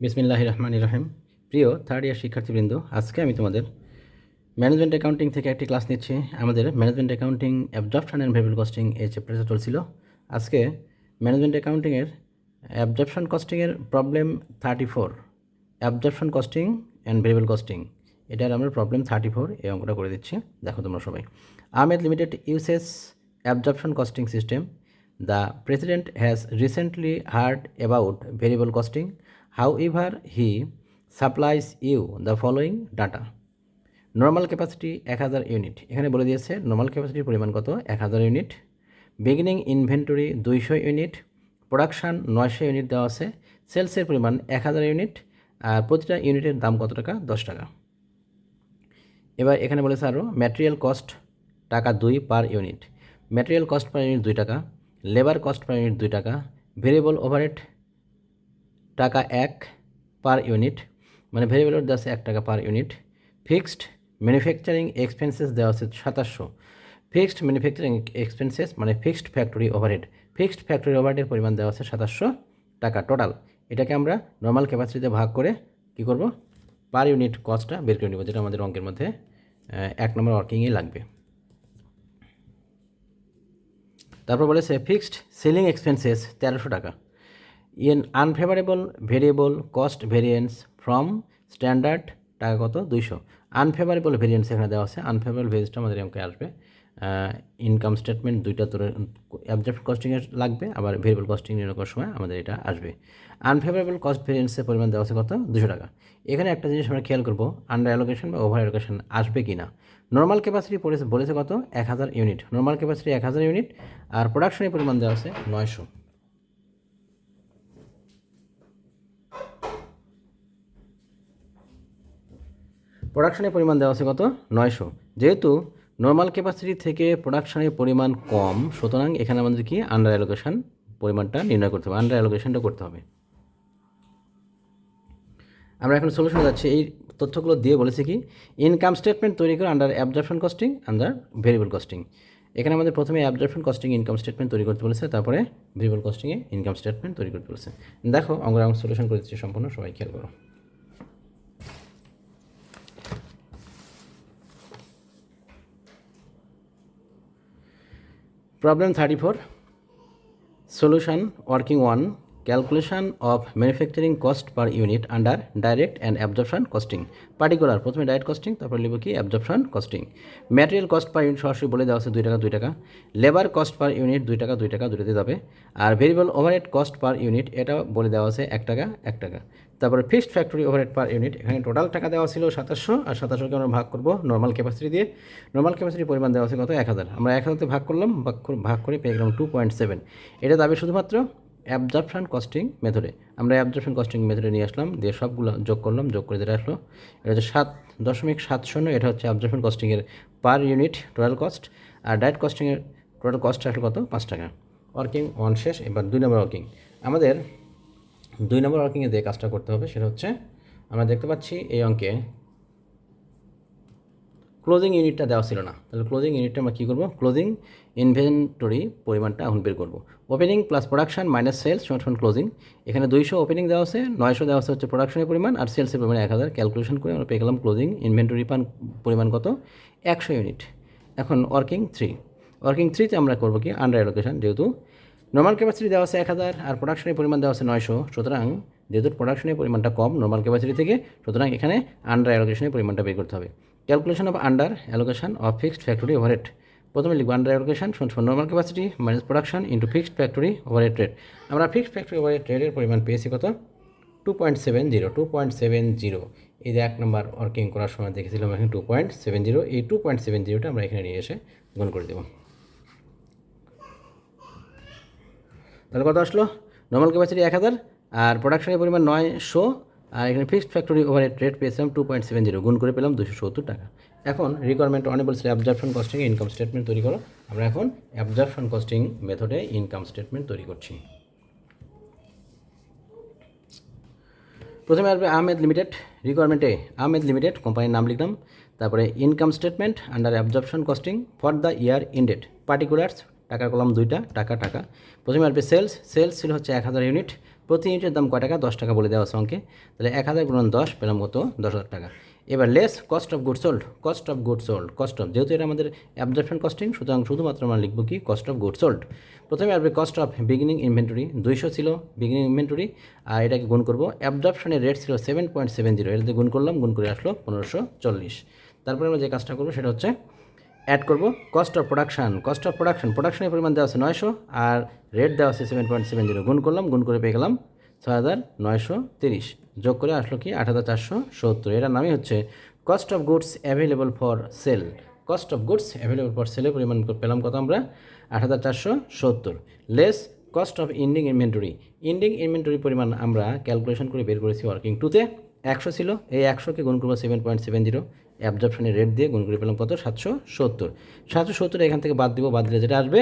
বিসমিল্লাহির রহমানির রহিম। প্রিয় থার্ড ইয়ার শিক্ষার্থীবৃন্দ, আজকে আমি তোমাদের ম্যানেজমেন্ট অ্যাকাউন্টিং থেকে একটি ক্লাস নিচ্ছি। আমাদের management accounting absorption and variable costing এই চ্যাপ্টারটা চলছিল। আজকে ম্যানেজমেন্ট অ্যাকাউন্টিংয়ের অ্যাবজর্পশন কস্টিংয়ের problem 34, absorption costing and variable costing, এটার আমরা প্রবলেম 34 এই অঙ্কটা করে দিচ্ছি। দেখো তোমরা সবাই। Ahmed limited uses absorption costing system. The president has recently hard about variable costing. However, he supplies you the following data. Normal capacity 1000 unit, এখানে বলে দিয়েছে নর্মাল ক্যাপাসিটির পরিমাণ কত, 1000 unit. Beginning inventory 200 unit, production 900 unit দেওয়া আছে, সেলসের পরিমাণ 1000 ইউনিট, আর প্রতিটা ইউনিটের দাম কত টাকা, 10 টাকা। এবার এখানে বলেছে আরও ম্যাটেরিয়াল কস্ট টাকা 2 per unit, material cost per unit 2 টাকা, লেবার কস্ট পার ইউনিট 2 টাকা, ভেরিয়েবল ওভারহেড টাকা 1 পার ইউনিট, মানে ভেরিয়েবল দেওয়া আছে 1 টাকা per unit. Fixed manufacturing expenses দেওয়া আছে 2700। ফিক্সড ম্যানুফ্যাকচারিং এক্সপেন্সেস মানে fixed factory overhead, fixed factory ওভারহেডের পরিমাণ দেওয়া আছে 2700 টাকা টোটাল। এটাকে আমরা নর্মাল ক্যাপাসিটিতে ভাগ করে কী করব, পার ইউনিট কস্টটা বের করে নেব, যেটা আমাদের অঙ্কের মধ্যে 1 নম্বর ওয়ার্কিংয়ে লাগবে। তারপর বলেছে ফিক্সড সেলিং এক্সপেন্সেস 1300 টাকা। In unfavourable variable cost variance from standard টাকা কত, 200। আনফেভারেবল ভেরিয়েন্স এখানে দেওয়া আছে, আনফেভারেবল ভেরিয়েন্সটা আমাদের অঙ্কে আসবে। ইনকাম স্টেটমেন্ট দুইটা তোর অ্যাবজর্পশন কস্টিংয়ে লাগবে, আবার ভেরিয়েবল কস্টিং নির্ণয় করার সময় আমাদের এটা আসবে। আনফেভারেবল কস্ট ভেরিয়েন্সের পরিমাণ দেওয়া আছে কত, 200 টাকা। এখানে একটা জিনিস আমরা খেয়াল করবো, আন্ডার অ্যালোকেশন বা ওভার অ্যালোকেশন আসবে কি না। নর্মাল ক্যাপাসিটি বলেছে কত, 1000 ইউনিট, নর্মাল ক্যাপাসিটি 1000 ইউনিট, আর প্রোডাকশনের পরিমাণ দেওয়া আছে 900। প্রোডাকশনের পরিমাণ দেওয়া আছে কত, 900। যেহেতু নর্মাল ক্যাপাসিটি থেকে প্রোডাকশনের পরিমাণ কম, সুতরাং এখানে আমাদের কি আন্ডার অ্যালোকেশন পরিমাণটা নির্ণয় করতে হবে, আন্ডার অ্যালোকেশনটা করতে হবে। আমরা এখন সলিউশনে যাচ্ছি। এই তথ্যগুলো দিয়ে বলেছে কি ইনকাম স্টেটমেন্ট তৈরি করে under absorption costing, under variable costing. এখানে আমাদের প্রথমে অ্যাবজর্পশন কস্টিং ইনকাম স্টেটমেন্ট তৈরি করতে বলেছে, তারপরে ভেরিয়েবল কস্টিংয়ে ইনকাম স্টেটমেন্ট তৈরি করতে বলেছে। দেখো আমরা সলিউশন করে দিচ্ছি সম্পূর্ণ, সবাই খেয়াল করো। Problem 34. Solution working 1. Calculation of manufacturing cost per unit under direct and absorption costing. Particular প্রথমে ডাইরেক্ট কস্টিং, তারপর লিখব কি absorption costing. Material cost per unit সরাসরি বলে দেওয়া আছে 2 টাকা 2 টাকা, লেবার কস্ট পার ইউনিট 2 টাকা 2 টাকা দুটোতে যাবে, আর variable overhead cost per unit এটা বলে দেওয়া আছে 1 টাকা 1 টাকা। তারপরে fixed factory overhead per unit, এখানে টোটাল টাকা দেওয়া ছিল 2700, আর 2700কে আমরা ভাগ করব নর্মাল ক্যাপাসিটি দিয়ে। নর্মাল ক্যাপাসিটির পরিমাণ দেওয়া আছে কত, 1000। আমরা 1000তে ভাগ করলাম, ভাগ করে পেয়ে গেলাম 2.7। এটা যাবে শুধুমাত্র অ্যাবজর্পশন কস্টিং মেথডে। আমরা অ্যাবজর্পশন কস্টিং মেথডে নিয়ে আসলাম, দিয়ে সবগুলো যোগ করলাম, যোগ করে যেটা আসলো এটা হচ্ছে 7.70। এটা হচ্ছে অ্যাবজর্পশন কস্টিংয়ের পার ইউনিট টোটাল কস্ট, আর ডাইরেক্ট কস্টিংয়ের টোটাল কস্ট আসলো কত, 5 টাকা। ওয়ার্কিং 1 শেষ। এবার 2 নম্বর ওয়ার্কিং। আমাদের 2 নম্বর ওয়ার্কিংয়ে যে কাজটা করতে হবে সেটা হচ্ছে, আমরা দেখতে পাচ্ছি এই অঙ্কে ক্লোজিং ইউনিটটা দেওয়া ছিল না, তাহলে ক্লোজিং ইউনিটটা আমরা কী করবো, ক্লোজিং ইনভেন্টরি পরিমাণটা এখন বের করবো। Opening plus production minus sales সমান ক্লোজিং। এখানে 200 ওপেনিং দেওয়া আছে, 900 দেওয়া আছে হচ্ছে প্রোডাকশনের পরিমাণ, আর সেলসের পরিমাণ 1000। ক্যালকুলেশন করে আমরা পেয়ে গেলাম ক্লোজিং ইনভেন্টরি পরিমাণ কত, 100 ইউনিট। এখন ওয়ার্কিং 3। ওয়ার্কিং 3তে আমরা করবো কি আন্ডার অ্যালোকেশন, যেহেতু নর্মাল ক্যাপাসিটি দেওয়া আছে 1000 আর প্রোডাকশনের পরিমাণ দেওয়া আছে 900, সুতরাং যেহেতু প্রোডাকশনের পরিমাণটা কম নর্মাল ক্যাপাসিটি থেকে, সুতরাং এখানে আন্ডার অ্যালোকেশনের পরিমাণটা বের করতে হবে। Calculation of under allocation of fixed factory overhead. প্রথমে লিখব under allocation normal capacity minus production into fixed factory overhead rate. আমরা ফিক্সড ফ্যাক্টরি ওভারহেড রেটের পরিমাণ পেয়েছি কত, 2.70। এই যে 1 নম্বর ওয়ার্কিং করার সময় দেখেছিলাম এখানে 2.70, এই 2.70টা আমরা এখানে নিয়ে এসে গুণ করে দেবো। তাহলে কত আসলো, নর্মাল ক্যাপাসিটি 1000 আর প্রোডাকশনের পরিমাণ 900, আর এখানে ফিক্সড ফ্যাক্টরি ওভারহেড রেট পেয়েছিলাম 2.70, গুণ করে পেলাম 270 টাকা। এখন রিকোয়ারমেন্ট অনেক বলছিল অ্যাবজর্পশন কস্টিং ইনকাম স্টেটমেন্ট তৈরি করো। আমরা এখন অ্যাবজর্পশন কস্টিং মেথডে ইনকাম স্টেটমেন্ট তৈরি করছি। প্রথমে আসবে আহমেদ লিমিটেড। রিকোয়ারমেন্টে আহমেদ লিমিটেড কোম্পানির নাম লিখলাম, তারপরে income statement under absorption costing for the year ended. Particulars টাকার কলাম 2টা, টাকা টাকা। প্রথমে আসবে সেলস ছিল হচ্ছে 1000 ইউনিট, প্রতি ইউনিটের দাম কয় টাকা? 10 টাকা বলে দেওয়া আছে অঙ্কে। তাহলে 1000 গুণন 10 পেলাম কত? 10,000 টাকা। এবার less cost of good sold, cost of good sold, cost of, যেহেতু এটা আমাদের অ্যাবজর্পশন কস্টিং, সুতরাং শুধুমাত্র আমরা লিখব কি? Cost of good sold. প্রথমে আসবে কস্ট অফ বিগিনিং ইনভেন্টরি, 200 ছিল বিগিনিং ইনভেন্টরি, আর এটাকে গুণ করব। অ্যাবজর্পশনের রেট ছিল 7.70, এটাতে গুণ করলাম, গুণ করে আসলো 1540। তারপরে আমরা যে কাজটা করবো সেটা হচ্ছে অ্যাড করব cost of production, cost of production, প্রোডাকশনের পরিমাণ দেওয়া আছে 900 আর রেট দেওয়া আছে 7.70, গুণ করলাম, গুণ করে পেয়ে গেলাম 6930, যোগ করে আসলো কি? 8470। এটার নামই হচ্ছে cost of goods available for sale. Cost of goods available for সেলের পরিমাণ পেলাম কত আমরা? 8470। Less cost of ending inventory, ending inventory পরিমাণ আমরা ক্যালকুলেশন করে বের করেছি ওয়ার্কিং টুতে, 100 ছিল, এই 100কে গুণ করবো 7.70, অ্যাবজর্পশনের রেট দিয়ে গুণ করে পেলাম কত? 770। 770 এখান থেকে বাদ দিব, বাদ দিলে যেটা আসবে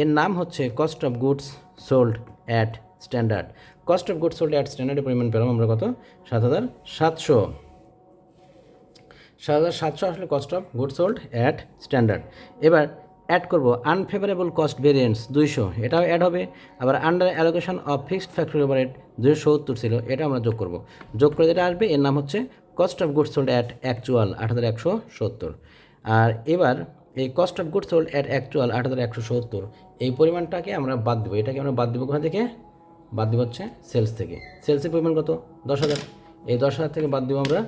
এর নাম হচ্ছে cost of goods sold at standard. Cost of goods sold at স্ট্যান্ডার্ডের পরিমাণ পেলাম আমরা কত? 7700। 7700 আসলে cost of goods sold at standard. এবার অ্যাড করব আনফেভারেবল কস্ট ভেরিয়েন্স 200, এটাও অ্যাড হবে। আবার under allocation of fixed factory overhead 270 ছিল, এটা আমরা যোগ করব। যোগ করে যেটা আসবে এর নাম হচ্ছে cost of goods sold at actual 8170। আর এবার এই cost of goods sold at actual 8170, এই পরিমাণটাকে আমরা বাদ দেবো। এটাকে আমরা বাদ দেবো কোথা থেকে? বাদ দেবো হচ্ছে সেলস থেকে। সেলসের পরিমাণ কত? 10,000। এই 10,000 থেকে বাদ দেবো আমরা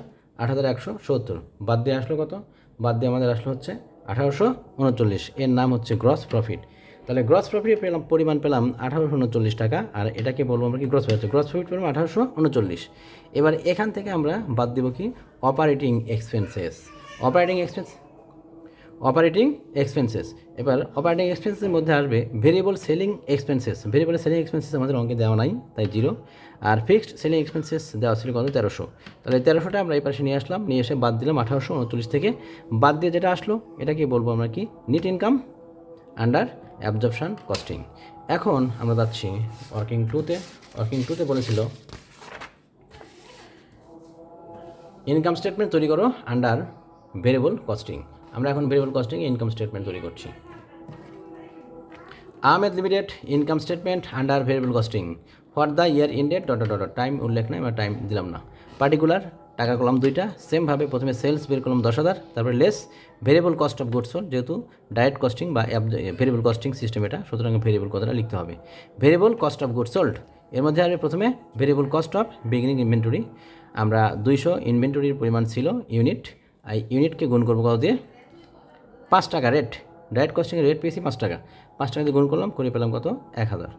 8170, বাদ দিয়ে আসলো কত? বাদ দিয়ে আমাদের আসলো হচ্ছে 1839, এর নাম হচ্ছে গ্রস প্রফিট। তাহলে গ্রস প্রফিট পেলাম, পরিমাণ পেলাম 1839 টাকা, আর এটাকে বলবো আমরা কি? Gross profit. গ্রস প্রফিট পেলাম 1839। এবার এখান থেকে আমরা বাদ দেবো কি? Operating expenses. Operating expenses. এবার অপারেটিং এক্সপেন্সেসের মধ্যে আসবে variable selling expenses. Variable selling expenses আমাদের অঙ্কে দেওয়া নাই, তাই 0। আর ফিক্সড সেলিং এক্সপেন্সেস দেওয়া ছিল কত? 1300। তাহলে 1300টা আমরা এই পাশে নিয়ে আসলাম, নিয়ে এসে বাদ দিলাম 1839 থেকে। বাদ দিয়ে যেটা আসলো এটাকে বলবো আমরা কি? Net income under absorption costing. এখন আমরা যাচ্ছি ওয়ার্কিং টুতে। ওয়ার্কিং টুতে বলেছিল ইনকাম স্টেটমেন্ট তৈরি করো আন্ডার ভেরিয়েবল কস্টিং। আমরা এখন ভেরিয়েবল কস্টিং ইনকাম স্টেটমেন্ট তৈরি করছি। Ahmed limited income statement under variable costing for the year ended dot dot dot, time উল্লেখ নাই, আমরা টাইম দিলাম না। পার্টিকুলার টাকা কলাম দুইটা, সেমভাবে প্রথমে সেলস বের করলাম 10,000, তারপরে less variable cost of goods sold, যেহেতু ডাইরেক্ট কস্টিং বা ভেরিয়েবল কস্টিং সিস্টেম এটা, সুতরাং ভেরিয়েবল কথাটা লিখতে হবে। Variable cost of goods sold, এর মধ্যে আসবে প্রথমে variable cost of beginning inventory. আমরা 200 ইনভেন্টরির পরিমাণ ছিল ইউনিট, এই ইউনিটকে গুণ করবো কত দিয়ে? 5 টাকা রেট, ডাইরেক্ট কস্টিংয়ের রেট পেয়েছি 5 টাকা, 5 টাকা দিয়ে গুণ করলাম, করে পেলাম কত? 1000।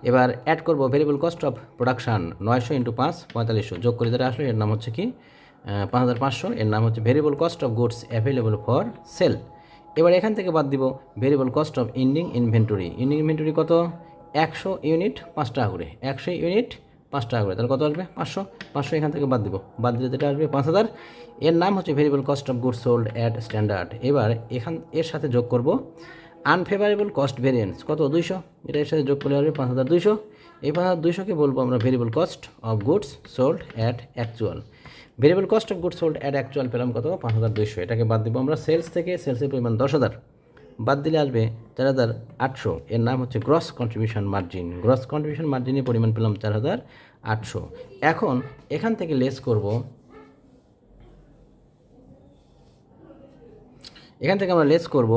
এবার অ্যাড করব ভেরিয়েবল কস্ট অফ প্রোডাকশান 900 × 5 4500, যোগ করে যেটা আসলো এর নাম হচ্ছে কি? 5500, এর নাম হচ্ছে variable cost of goods available for sale. এবার এখান থেকে বাদ দিব variable cost of ending inventory. Ending inventory কত? 100 ইউনিট 5 টাকা করে, 100 ইউনিট 5 টাকা করে, তাহলে কত আসবে? 500। 500 এখান থেকে বাদ দিব, বাদ দিলে যেটা আসবে 5000, এর নাম হচ্ছে variable cost of goods sold at standard. এবার এর সাথে যোগ করব আনফেভারেবল কস্ট ভেরিয়েন্স কত? 200, এটা এর সাথে যোগ করলে আসবে 5200। এই 5200কে বলবো আমরা variable cost of goods sold at actual. Variable cost of goods sold at actual পেলাম কত? 5200। এটাকে বাদ দিব আমরা সেলস থেকে, সেলসের পরিমাণ 10,000, বাদ দিলে আসবে 4800, এর নাম হচ্ছে gross contribution margin. Gross contribution মার্জিনের পরিমাণ পেলাম 4800। এখন এখান থেকে লেস করব, এখান থেকে আমরা লেস করব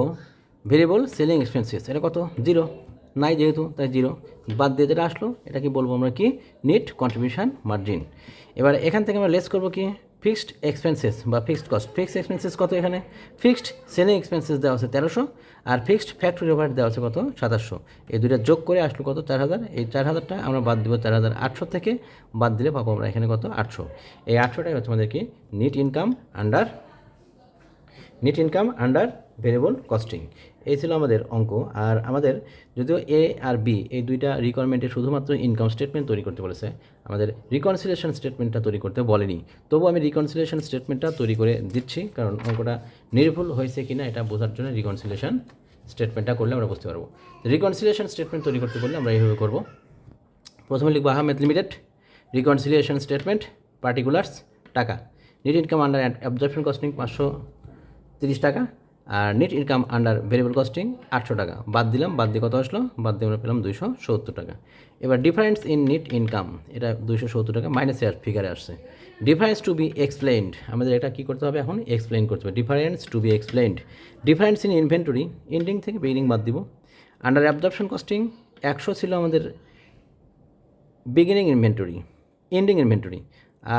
ভেরিয়েবল সেলিং এক্সপেন্সেস, এটা কত? 0, নাই যেহেতু, তাই 0। বাদ দিয়ে যেটা আসলো এটাকে বলবো আমরা কি? Net contribution margin. এবার এখান থেকে আমরা লেস করব কি? ফিক্সড এক্সপেন্সেস বা ফিক্সড কস্ট। ফিক্সড এক্সপেন্সেস কত? এখানে ফিক্সড সেলিং এক্সপেন্সেস দেওয়া আছে 1300, আর ফিক্সড ফ্যাক্টরি ওভারহেড দেওয়া আছে কত? 2700। এই দুইটা যোগ করে আসলো কত? 4000। এই 4000টা আমরা বাদ দিব 4800 থেকে, বাদ দিলে পাবো আমরা এখানে কত? 800। এই 800টাই হচ্ছে আমাদের কি? Net income under variable costing. এই ছিল আমাদের অঙ্ক। আর আমাদের যদিও এ আর বি এই দুইটা রিকোয়ারমেন্টে শুধুমাত্র ইনকাম স্টেটমেন্ট তৈরি করতে বলেছে, আমাদের রিকনসিলিয়েশন স্টেটমেন্টটা তৈরি করতে বলেনি। তবু আমি রিকনসিলিয়েশন স্টেটমেন্টটা তৈরি করে দিচ্ছি, কারণ অঙ্কটা নির্ভুল হয়েছে কিনা এটা বোঝার জন্য রিকনসিলিয়েশন স্টেটমেন্টটা করলে আমরা বুঝতে পারবো। রিকনসিলিয়েশন স্টেটমেন্ট তৈরি করতে বললে আমরা এইভাবে করব। প্রথমে লিখবো Ahmed limited reconciliation statement, particulars টাকা, net income under absorption costing 530 টাকা, আর net income under variable costing 800 টাকা বাদ দিলাম, বাদ দিয়ে কত আসলো, বাদ দিয়ে আমরা পেলাম 270 টাকা। এবার ডিফারেন্স ইন নেট ইনকাম, এটা 270 টাকা মাইনাসে ফিগারে আসছে। ডিফারেন্স টু বি এক্সপ্লেইনড, আমাদের এটা কী করতে হবে এখন, এক্সপ্লেইন করতে হবে। Difference to be explained, difference in inventory, ending থেকে বিগিনিং বাদ দিব। আন্ডার অ্যাবজর্পশন কস্টিং 100 ছিল আমাদের বিগিনিং ইনভেন্টরি, এন্ডিং ইনভেন্টরি,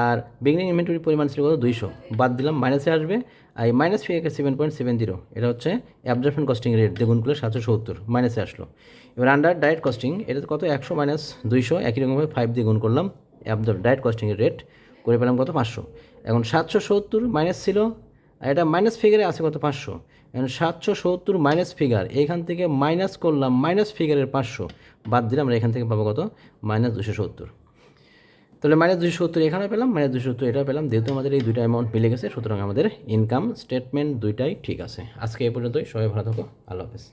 আর বিগিনিং ইনভেন্টরি পরিমাণ ছিল কত, 200, বাদ দিলাম, মাইনাসে আসবে। আর এই মাইনাস ফিগারকে 7.70, এটা হচ্ছে অ্যাবজর্পশন কস্টিং রেট, দ্বিগুণ করলে 770 মাইনাসে আসলো। এবার আন্ডার ডাইরেক্ট কস্টিং, এটা কত, 100 মাইনাস 200, একই রকমভাবে 5 দিয়ে গুণ করলাম, ডাইরেক্ট কস্টিংয়ের রেট করে পেলাম কত, 500। এখন 770 মাইনাস ছিল, আর এটা মাইনাস ফিগারে আছে কত, 500। এখন 770 মাইনাস ফিগার, এইখান থেকে মাইনাস করলাম মাইনাস ফিগারের 500, বাদ দিলাম, আমরা এখান থেকে পাবো কত, মাইনাস 270। তাহলে মাইনাস 270 এখানে পেলাম, মাইনাস 270 এটা পেলাম। যেহেতু আমাদের এই দুইটা অ্যামাউন্ট মিলে গেছে, সুতরাং আমাদের ইনকাম স্টেটমেন্ট দুইটাই ঠিক আছে। আজকে এই পর্যন্তই, সবাই ভালো থাকো, আল্লাহ হাফেজ।